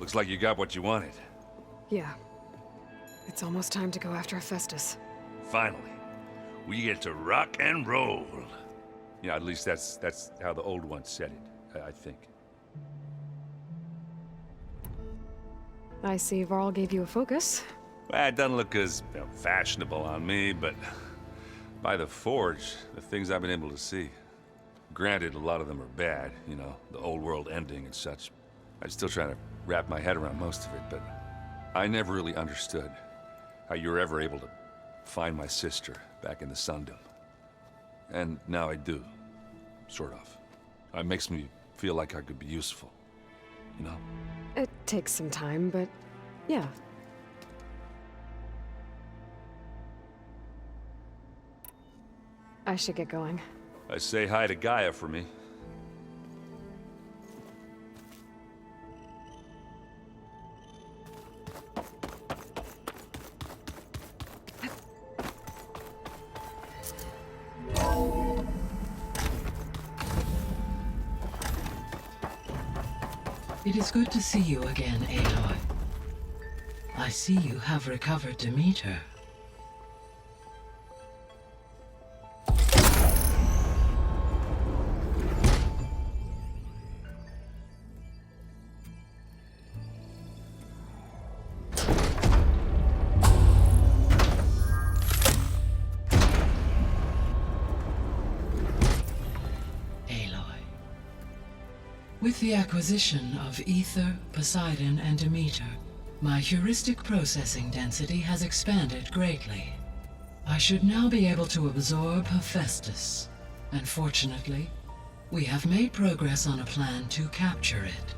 Looks like you got what you wanted. Yeah. It's almost time to go after Hephaestus. Finally. We get to rock and roll. Yeah, at least that's how the old one said it, I think. I see Varl gave you a focus. Well, it doesn't look as fashionable on me, but by the Forge, the things I've been able to see. Granted, a lot of them are bad, you know, the old world ending and such. I'm still trying to wrap my head around most of it, but I never really understood how you were ever able to find my sister back in the Sundom. And now I do, sort of. It makes me feel like I could be useful, you know? It takes some time, but yeah. I should get going. I say hi to Gaia for me. It is good to see you again, Aloy. I see you have recovered Demeter. With the acquisition of Ether, Poseidon, and Demeter, my heuristic processing density has expanded greatly. I should now be able to absorb Hephaestus, and fortunately, we have made progress on a plan to capture it.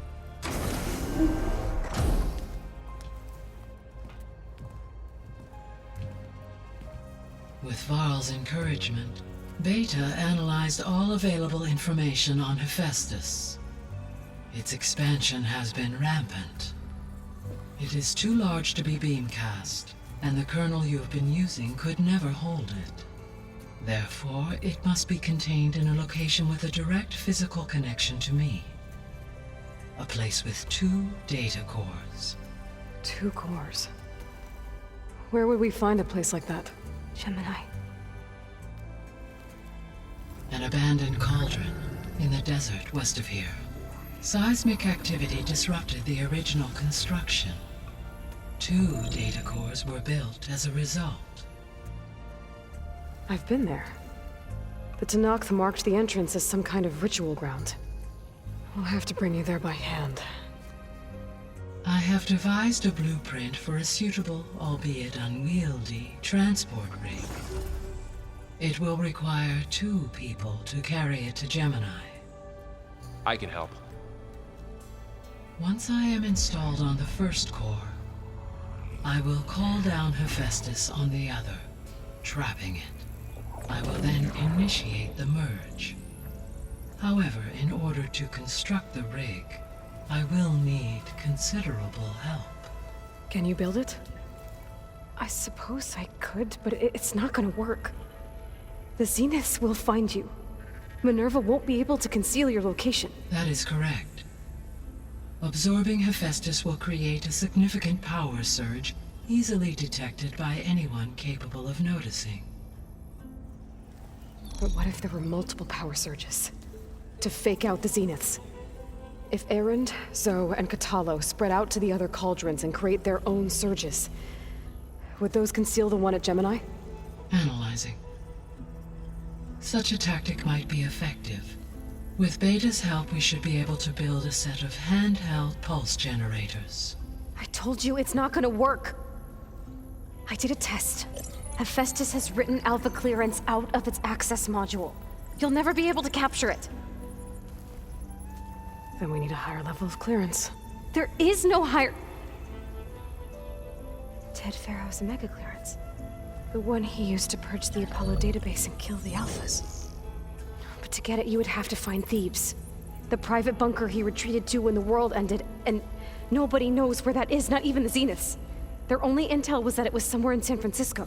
With Varl's encouragement, Beta analyzed all available information on Hephaestus. Its expansion has been rampant. It is too large to be beamcast, and the kernel you have been using could never hold it. Therefore, it must be contained in a location with a direct physical connection to me. A place with 2 data cores. 2 cores. Where would we find a place like that? Gemini. An abandoned cauldron in the desert west of here. Seismic activity disrupted the original construction. 2 data cores were built as a result. I've been there. The Tenakth marked the entrance as some kind of ritual ground. We'll have to bring you there by hand. I have devised a blueprint for a suitable, albeit unwieldy, transport rig. It will require 2 people to carry it to Gemini. I can help. Once I am installed on the first core, I will call down Hephaestus on the other, trapping it. I will then initiate the merge. However, in order to construct the rig, I will need considerable help. Can you build it? I suppose I could, but it's not gonna work. The Zeniths will find you. Minerva won't be able to conceal your location. That is correct. Absorbing Hephaestus will create a significant power surge, easily detected by anyone capable of noticing. But what if there were multiple power surges? To fake out the Zeniths? If Erend, Zoe, and Katalo spread out to the other cauldrons and create their own surges, would those conceal the one at Gemini? Analyzing. Such a tactic might be effective. With Beta's help, we should be able to build a set of handheld pulse generators. I told you it's not gonna work. I did a test. Hephaestus has written Alpha clearance out of its access module. You'll never be able to capture it. Then we need a higher level of clearance. There is no higher... Ted Pharaoh's mega clearance. The one he used to purge the Apollo database and kill the Alphas. But to get it, you would have to find Thebes. The private bunker he retreated to when the world ended, and nobody knows where that is, not even the Zeniths. Their only intel was that it was somewhere in San Francisco.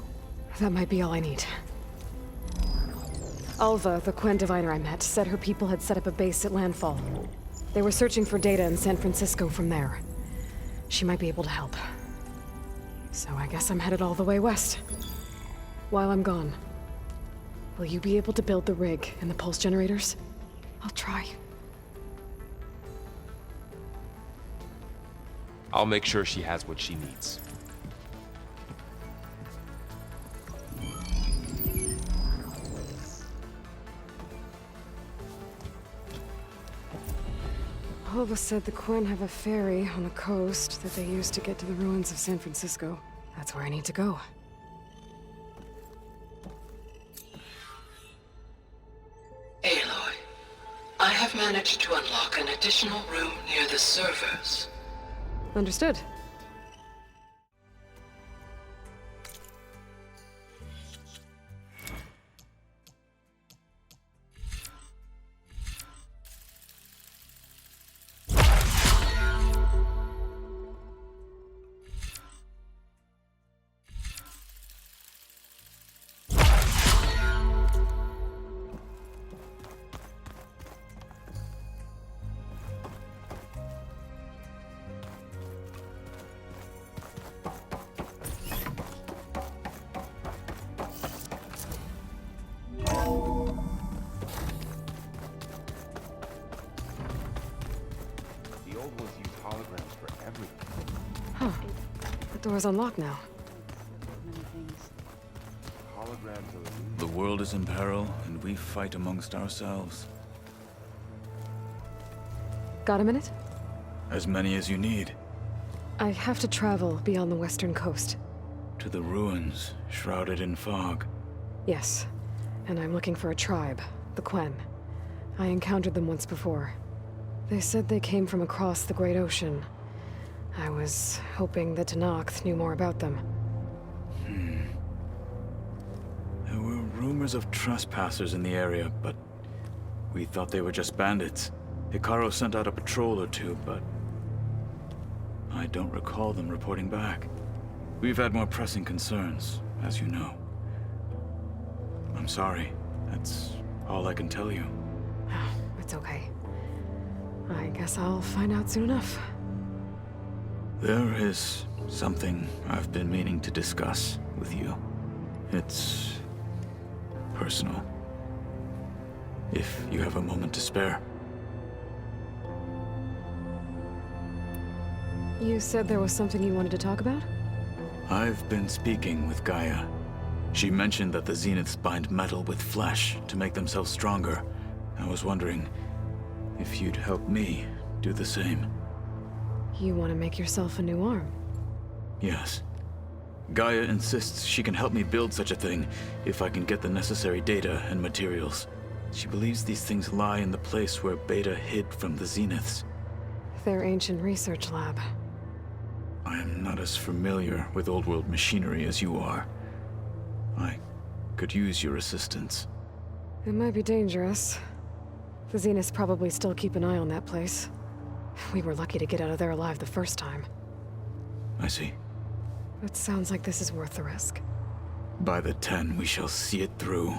That might be all I need. Alva, the Quen diviner I met, said her people had set up a base at Landfall. They were searching for data in San Francisco from there. She might be able to help. So I guess I'm headed all the way west. While I'm gone, will you be able to build the rig and the pulse generators? I'll try. I'll make sure she has what she needs. Hova said the Quen have a ferry on the coast that they use to get to the ruins of San Francisco. That's where I need to go. Aloy, I have managed to unlock an additional room near the servers. Understood. The old ones use holograms for everything. Huh. The door's unlocked now. Holograms are The world is in peril, and we fight amongst ourselves. Got a minute? As many as you need. I have to travel beyond the western coast. To the ruins, shrouded in fog. Yes. And I'm looking for a tribe, the Quen. I encountered them once before. They said they came from across the Great Ocean. I was hoping that Tenakth knew more about them. There were rumors of trespassers in the area, but we thought they were just bandits. Hikaru sent out a patrol or two, but I don't recall them reporting back. We've had more pressing concerns, as you know. I'm sorry. That's all I can tell you. It's okay. I guess I'll find out soon enough. There is something I've been meaning to discuss with you. It's personal. If you have a moment to spare. You said there was something you wanted to talk about? I've been speaking with Gaia. She mentioned that the Zeniths bind metal with flesh to make themselves stronger. I was wondering if you'd help me do the same. You want to make yourself a new arm? Yes. Gaia insists she can help me build such a thing if I can get the necessary data and materials. She believes these things lie in the place where Beta hid from the Zeniths. Their ancient research lab. I am not as familiar with old world machinery as you are. I could use your assistance. It might be dangerous. The Zeniths probably still keep an eye on that place. We were lucky to get out of there alive the first time. I see. It sounds like this is worth the risk. By the 10, we shall see it through.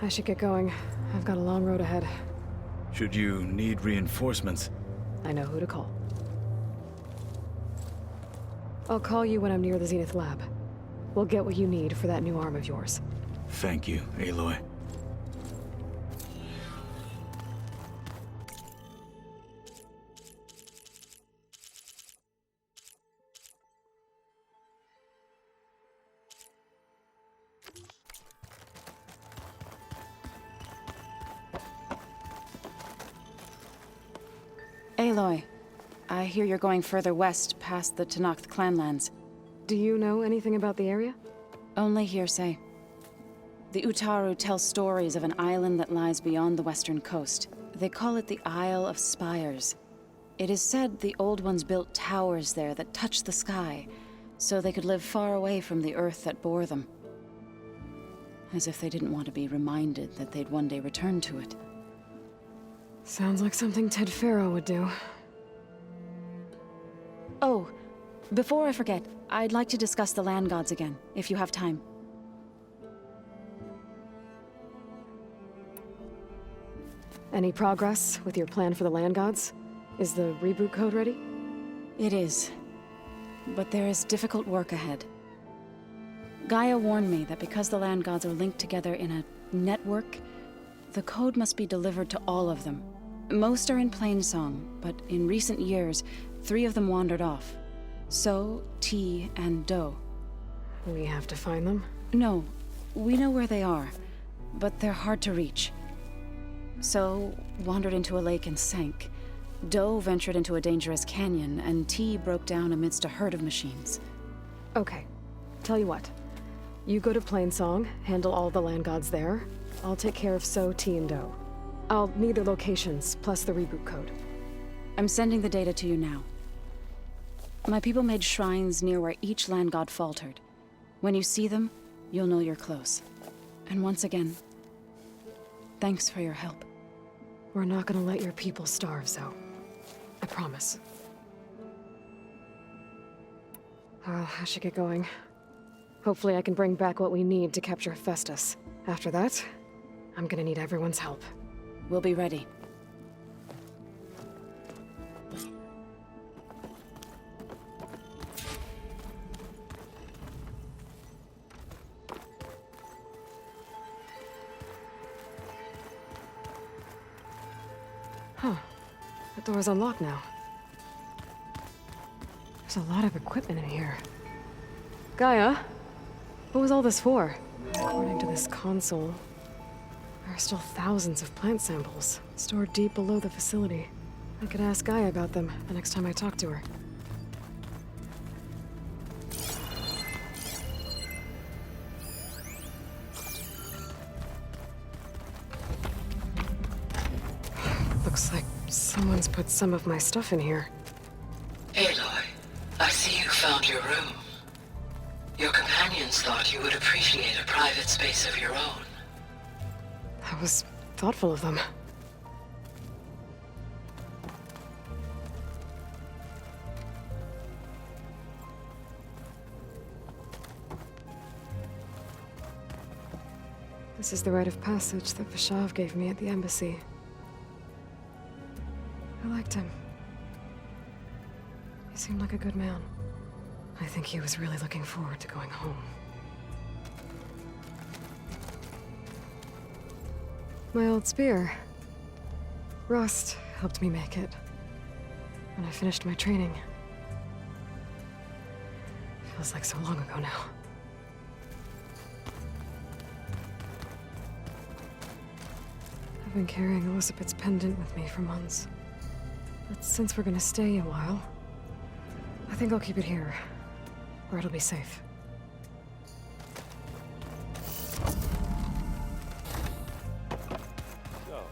I should get going. I've got a long road ahead. Should you need reinforcements, I know who to call. I'll call you when I'm near the Zenith lab. We'll get what you need for that new arm of yours. thank you, Aloy. Aloy, I hear you're going further west past the Tenakth clanlands. Do you know anything about the area? Only hearsay. The Utaru tell stories of an island that lies beyond the western coast. They call it the Isle of Spires. It is said the Old Ones built towers there that touch the sky, so they could live far away from the earth that bore them. As if they didn't want to be reminded that they'd one day return to it. Sounds like something Ted Faro would do. Oh, before I forget, I'd like to discuss the land gods again, if you have time. Any progress with your plan for the land gods? Is the reboot code ready? It is. But there is difficult work ahead. Gaia warned me that because the land gods are linked together in a network, the code must be delivered to all of them. Most are in Plainsong, but in recent years, 3 of them wandered off. So, T, and Do. We have to find them? No, we know where they are, but they're hard to reach. So, wandered into a lake and sank. Do ventured into a dangerous canyon, and T broke down amidst a herd of machines. Okay. Tell you what. You go to Plainsong, handle all the land gods there. I'll take care of So, T, and Do. I'll need their locations, plus the reboot code. I'm sending the data to you now. My people made shrines near where each land god faltered. When you see them, you'll know you're close. And once again, thanks for your help. We're not gonna let your people starve, Zoe. I promise. Well, I should get going. Hopefully I can bring back what we need to capture Hephaestus. After that, I'm gonna need everyone's help. We'll be ready. Huh. The door's unlocked now. There's a lot of equipment in here. Gaia? What was all this for? According to this console, there are still thousands of plant samples stored deep below the facility. I could ask Gaia about them the next time I talk to her. Looks like someone's put some of my stuff in here. Aloy, I see you found your room. Your companions thought you would appreciate a private space of your own. That was thoughtful of them. This is the rite of passage that Vashav gave me at the embassy. I liked him. He seemed like a good man. I think he was really looking forward to going home. My old spear. Rust helped me make it. When I finished my training. Feels like so long ago now. I've been carrying Elizabeth's pendant with me for months. But since we're gonna stay a while, I think I'll keep it here, where it'll be safe. So,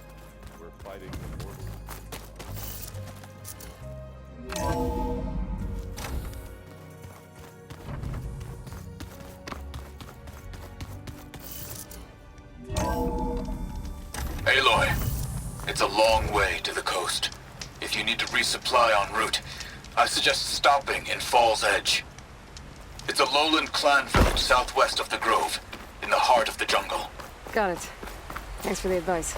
we're fighting the Order. Aloy, it's a long way to the coast. If you need to resupply en route, I suggest stopping in Fall's Edge. It's a lowland clan village southwest of the Grove, in the heart of the jungle. Got it. Thanks for the advice.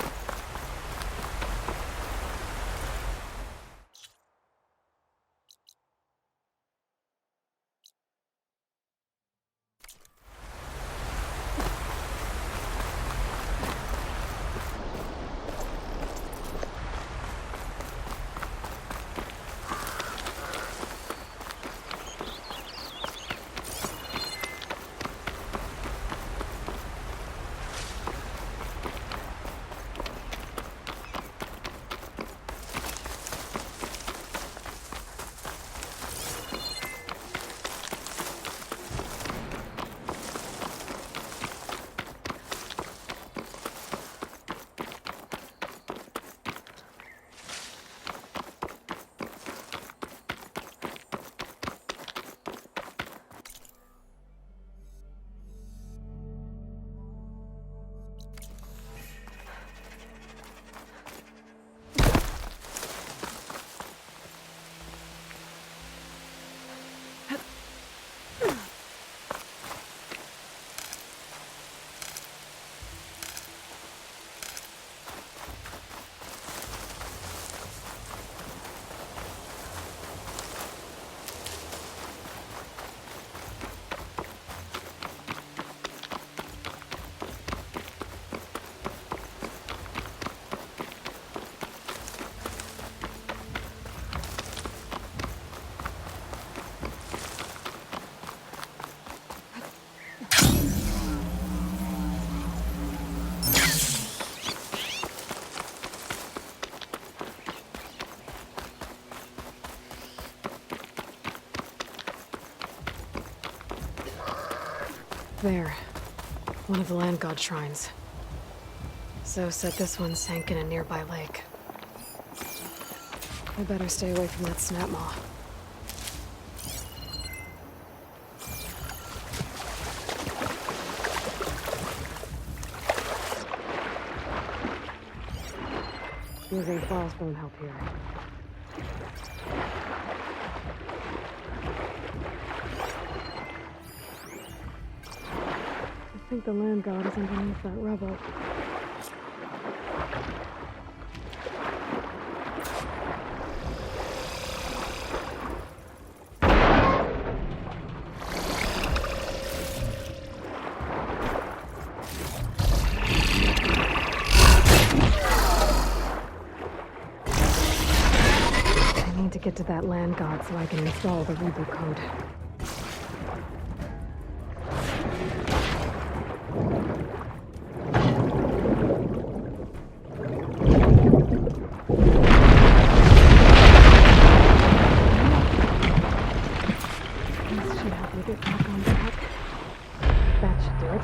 There. One of the land god shrines. Zoe said this one sank in a nearby lake. I better stay away from that snap maw. Using falls won't help here. I think the land god is underneath that rubble. I need to get to that land god so I can install the reboot code. This should help me get back on track. That should do it.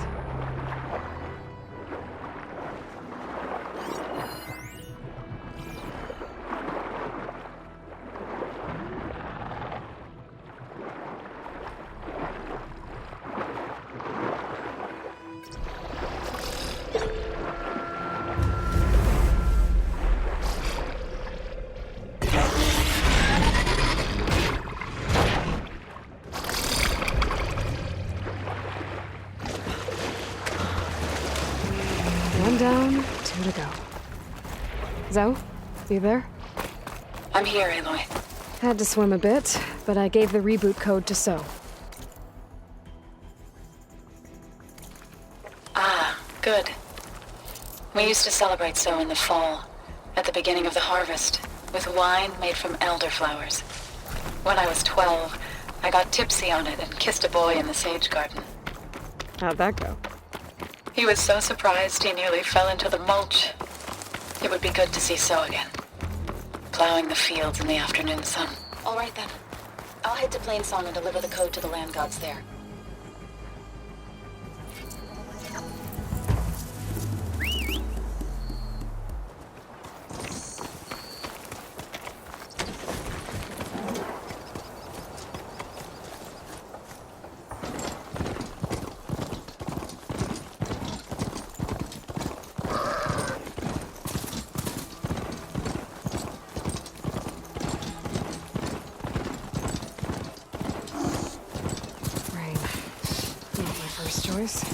One down, two to go. Zoe, you there? I'm here, Aloy. Had to swim a bit, but I gave the reboot code to So. Ah, good. We used to celebrate So in the fall, at the beginning of the harvest, with wine made from elderflowers. When I was 12, I got tipsy on it and kissed a boy in the sage garden. How'd that go? He was so surprised he nearly fell into the mulch. It would be good to see So again. Plowing the fields in the afternoon sun. All right then. I'll head to Plainsong and deliver the code to the land gods there. Rain. Not my first choice.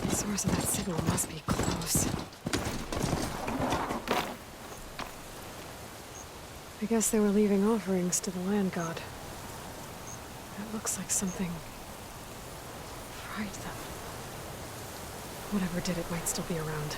The source of that signal must be close. I guess they were leaving offerings to the land god. It looks like something fried them. Whatever did it might still be around.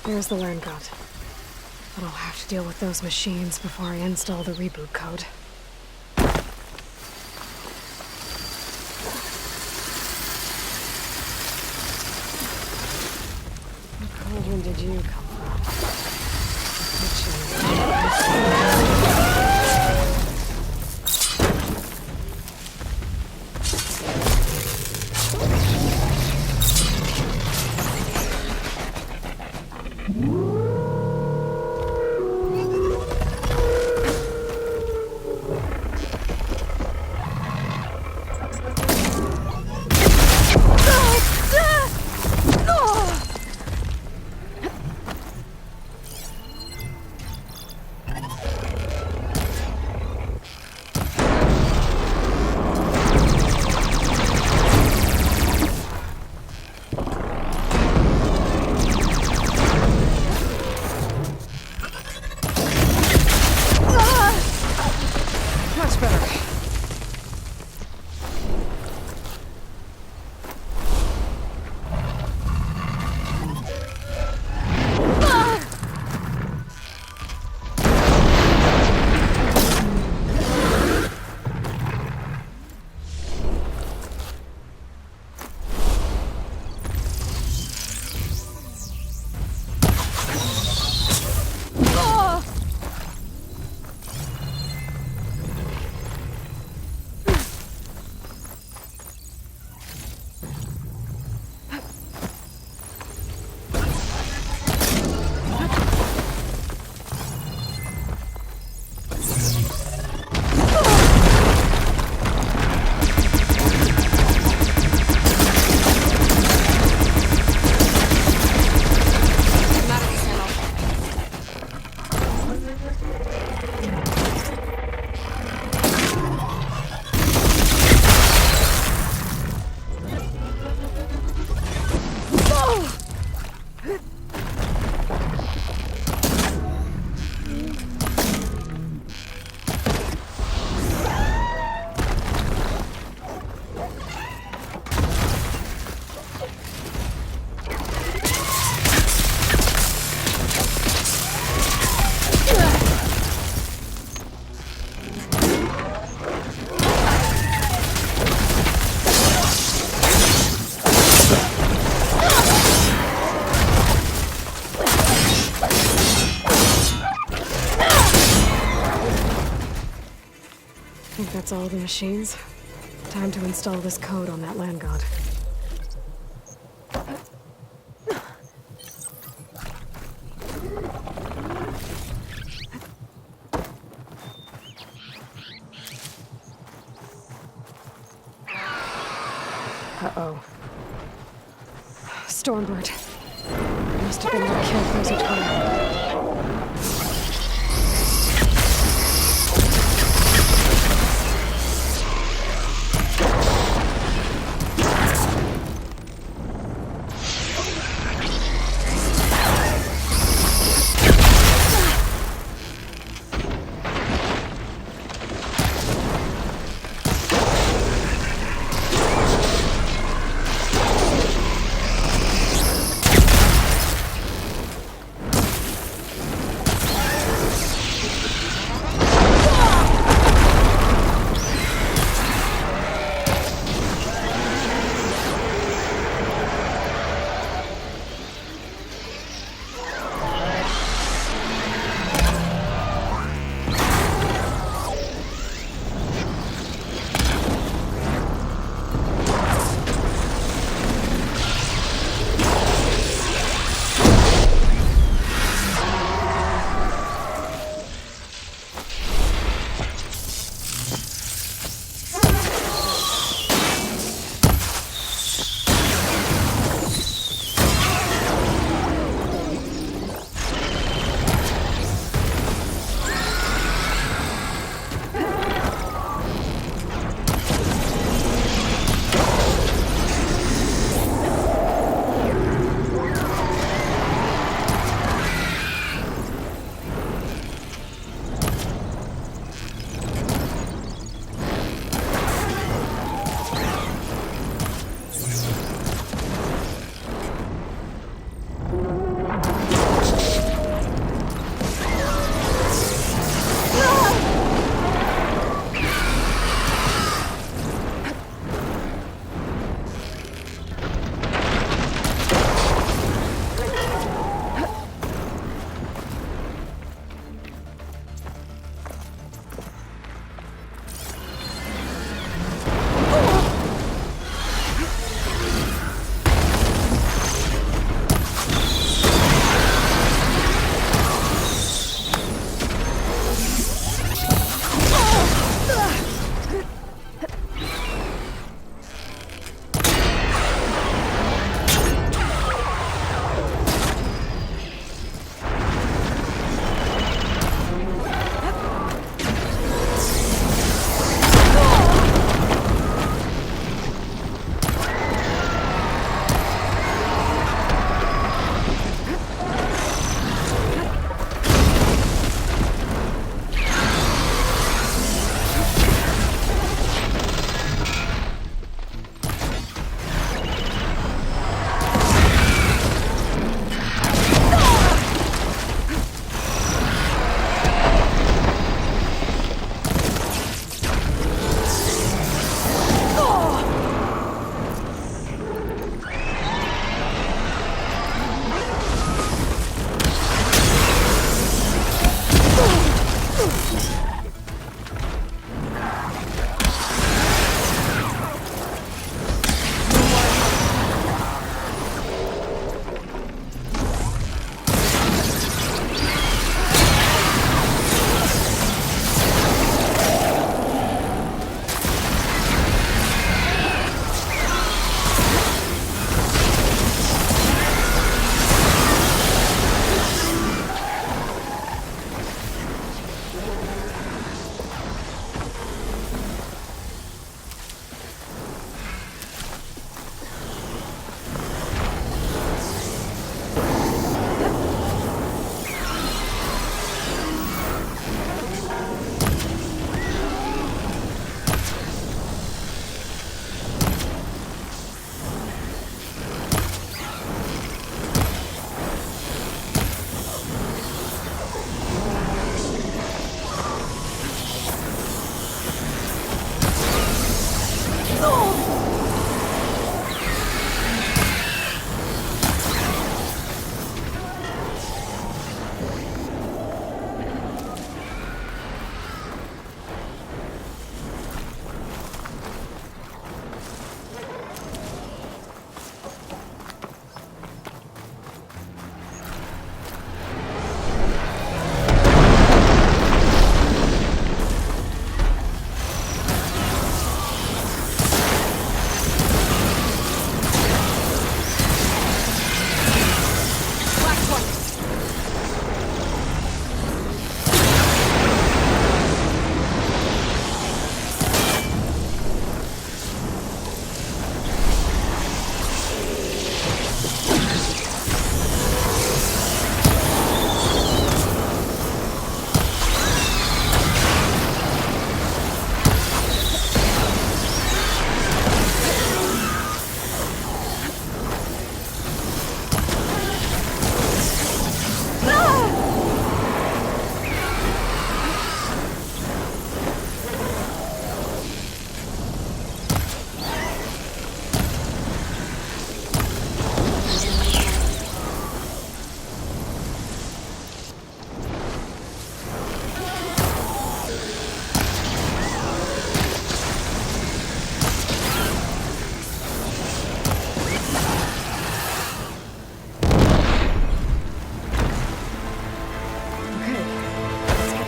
There's the land god. But I'll have to deal with those machines before I install the reboot code. What cauldron did you come from? Think that's all the machines? Time to install this code on that land god. Uh-oh. Stormbird. Must have been what killed those Utara.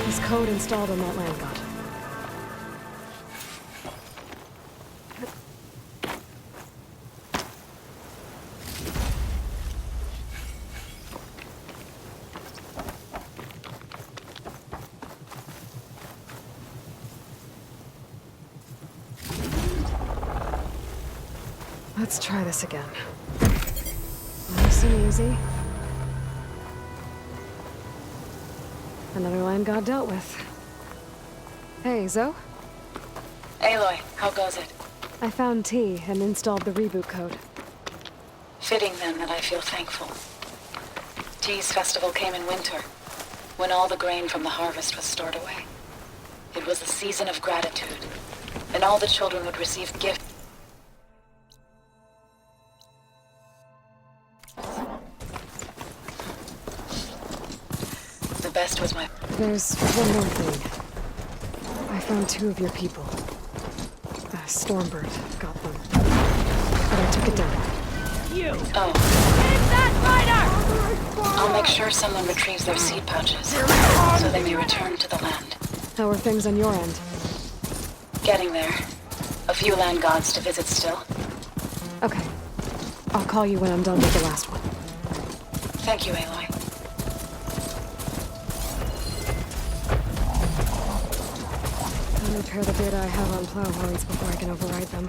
This code installed on that land god. Let's try this again. Nice and easy. Another land god dealt with. Hey, Zoe? Aloy, how goes it? I found T and installed the reboot code. Fitting then that I feel thankful. T's festival came in winter, when all the grain from the harvest was stored away. It was a season of gratitude, and all the children would receive gifts. The best was my... There's one more thing. I found 2 of your people. Stormbird got them. But I took it down. Oh. I'll make sure someone retrieves their seed pouches, so they may return to the land. How are things on your end? Getting there. A few land gods to visit still. Okay. I'll call you when I'm done with the last one. Thank you, Aloy. I'll repair the data I have on plowhorns before I can override them.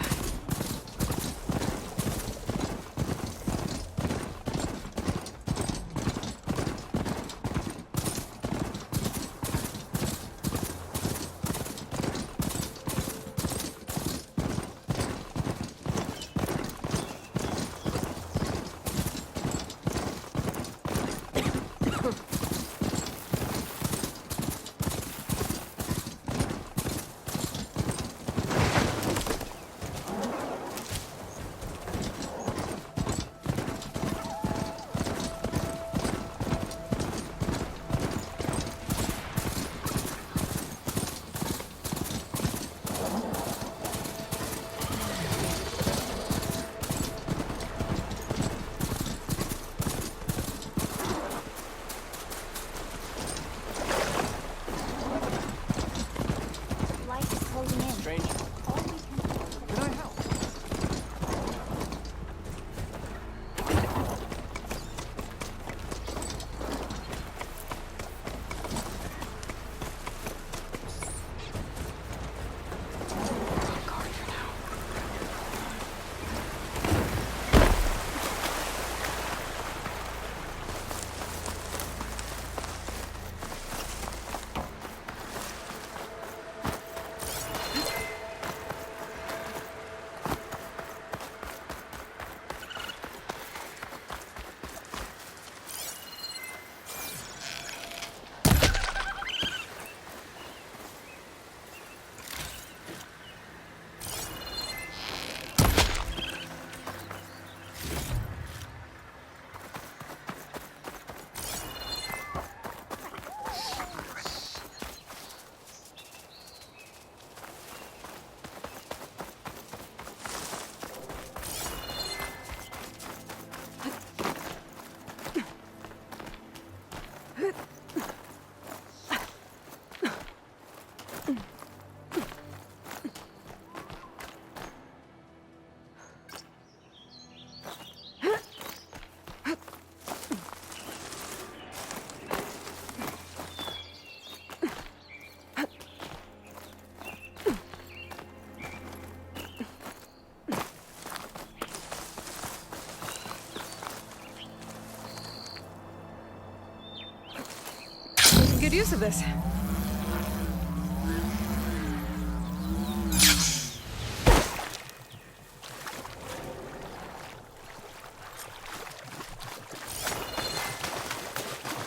Good use of this.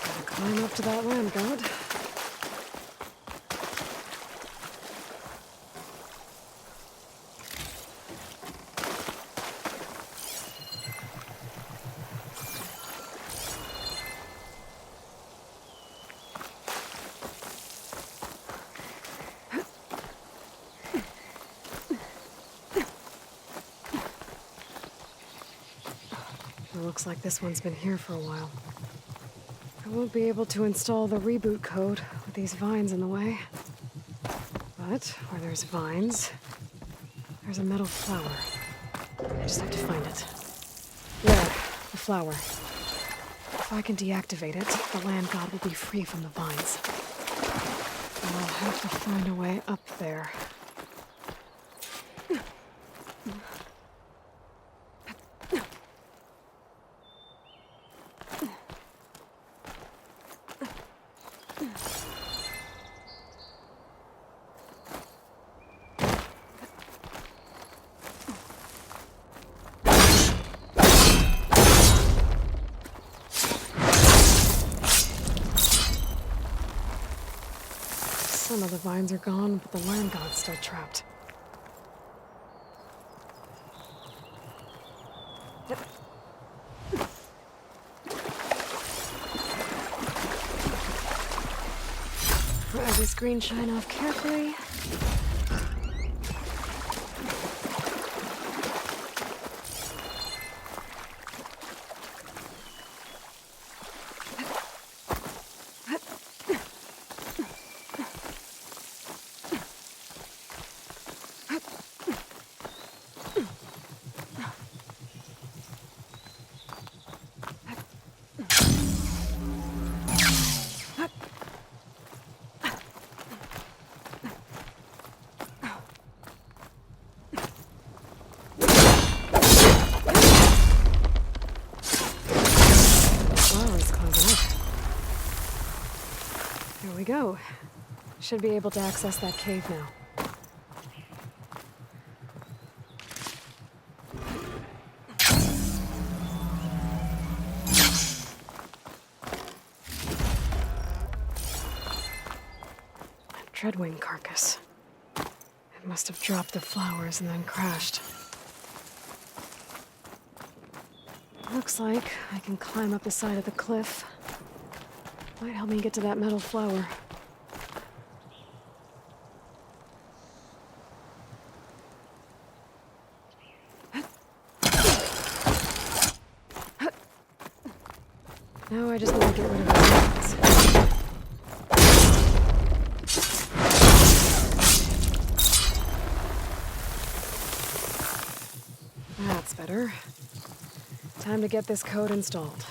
Gotta climb up to that land god. Looks like this one's been here for a while. I won't be able to install the reboot code with these vines in the way. But where there's vines, there's a metal flower. I just have to find it. There, the flower. If I can deactivate it, the land god will be free from the vines. I'll have to find a way up there. Some of the vines are gone, but the land god's still trapped. Grab this green shine off carefully. There we go. Should be able to access that cave now. A Dreadwing carcass. It must have dropped the flowers and then crashed. Looks like I can climb up the side of the cliff. Might help me get to that metal flower. Now I just need to get rid of the rocks. That's better. Time to get this code installed.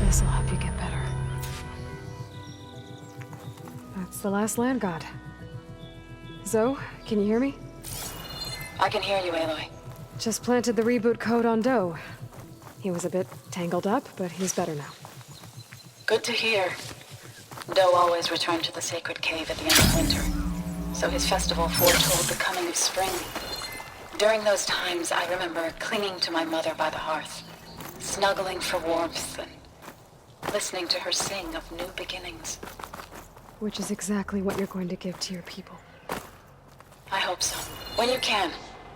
This'll help you get better. That's the last land god. Zoe, can you hear me? I can hear you, Aloy. Just planted the reboot code on Doe. He was a bit tangled up, but he's better now. Good to hear. Doe always returned to the sacred cave at the end of winter, so his festival foretold the coming of spring. During those times, I remember clinging to my mother by the hearth, snuggling for warmth and listening to her sing of new beginnings. Which is exactly what you're going to give to your people. I hope so. When you can,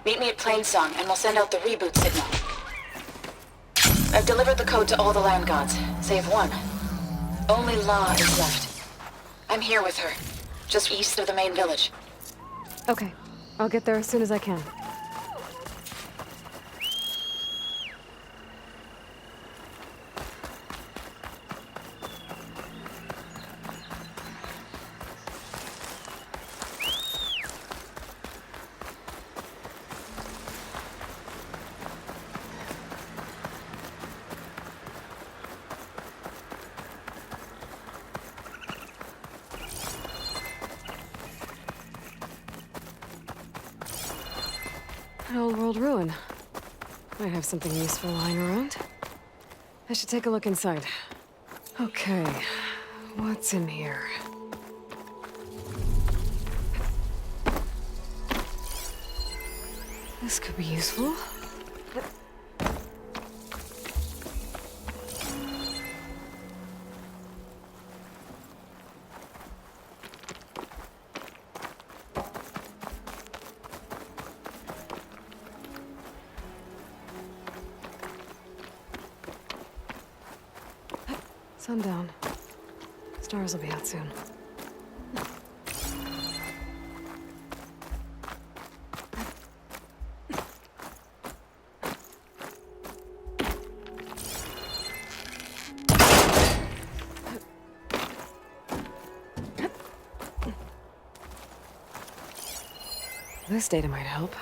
meet me at Plainsong and we'll send out the reboot signal. I've delivered the code to all the land gods, save one. Only La is left. I'm here with her, just east of the main village. Okay, I'll get there as soon as I can. An old world ruin. Might have something useful lying around. I should take a look inside. Okay, what's in here? This could be useful. Sundown. Stars will be out soon. This data might help.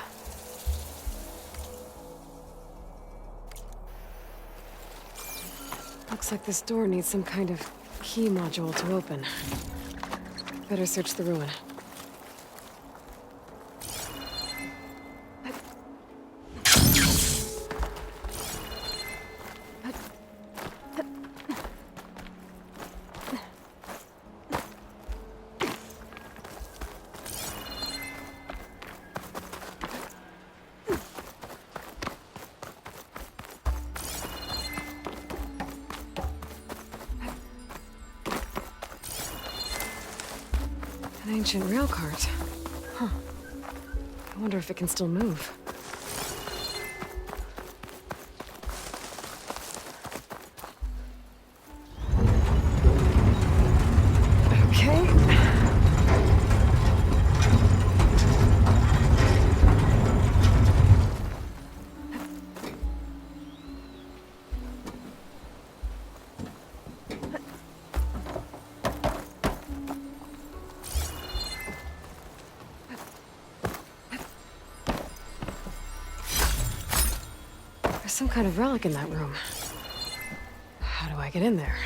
Looks like this door needs some kind of key module to open. Better search the ruin. An ancient rail cart. Huh. I wonder if it can still move. Okay. There's some kind of relic in that room. How do I get in there?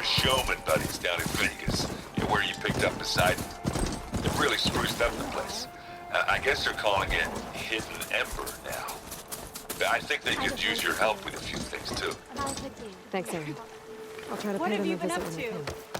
Showman buddies down in Vegas, where you picked up Poseidon. They've really spruced up the place. I guess they're calling it Hidden Ember now. I think they could use your help with a few things, too. Thanks, Aaron. I'll try to pay them a visit when I can.